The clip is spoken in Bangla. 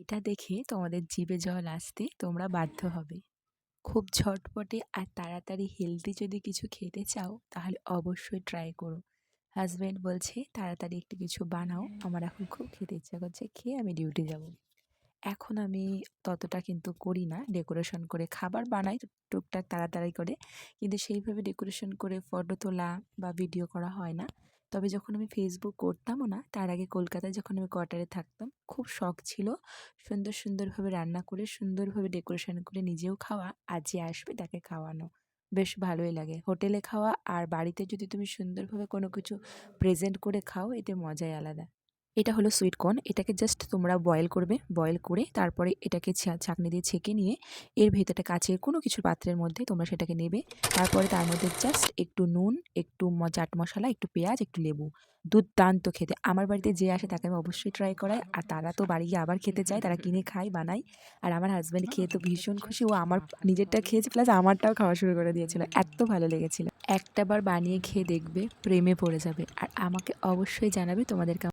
এটা দেখে তোমাদের জিভে জল আসতে তোমরা বাধ্য হবে। খুব ঝটপটে আর তাড়াতাড়ি হেলদি যদি কিছু খেতে চাও তাহলে অবশ্যই ট্রাই করো। হাজব্যান্ড বলছে তাড়াতাড়ি একটু কিছু বানাও, আমার এখন খুব খেতে ইচ্ছা করছে, খেয়ে আমি ডিউটি যাব। এখন আমি ততটা কিন্তু করি না, ডেকোরেশন করে খাবার বানাই টুকটাক তাড়াতাড়ি করে, কিন্তু সেইভাবে ডেকোরেশন করে ফটো তোলা বা ভিডিও করা হয় না। তবে যখন আমি ফেসবুক করতামও না, তার আগে কলকাতায় যখন আমি কোয়ার্টারে থাকতাম, খুব শখ ছিল সুন্দরভাবে রান্না করে সুন্দরভাবে ডেকোরেশন করে নিজেও খাওয়া, আর যে আসবে তাকে খাওয়ানো। বেশ ভালোই লাগে হোটেলে খাওয়া, আর বাড়িতে যদি তুমি সুন্দরভাবে কোনো কিছু প্রেজেন্ট করে খাও, এতে মজাই আলাদা। এটা হলো সুইট কর্ন। এটাকে জাস্ট তোমরা বয়েল করবে। বয়েল করে তারপরে এটাকে ছাঁকনি দিয়ে ছেঁকে নিয়ে এর ভেতরটা কাচের কোনো কিছু পাত্রের মধ্যে তোমরা সেটাকে নেবে। তারপরে তার মধ্যে জাস্ট একটু নুন, একটু চাট মশলা, একটু পেঁয়াজ, একটু লেবু। দুর্দান্ত খেতে। আমার বাড়িতে যে আসে তাকে আমি অবশ্যই ট্রাই করাই। আর তারা তো বাড়ি গিয়ে আবার খেতে চায়, তারা কিনে খায়, বানায়। আর আমার হাসব্যান্ড খেয়ে তো ভীষণ খুশি। ও আমার নিজেরটা খেয়েছে প্লাস আমারটাও খাওয়া শুরু করে দিয়েছিল। এত ভালো লেগেছিল। একটাবার বানিয়ে খেয়ে দেখবে, প্রেমে পড়ে যাবে। আর আমাকে অবশ্যই জানাবে তোমাদের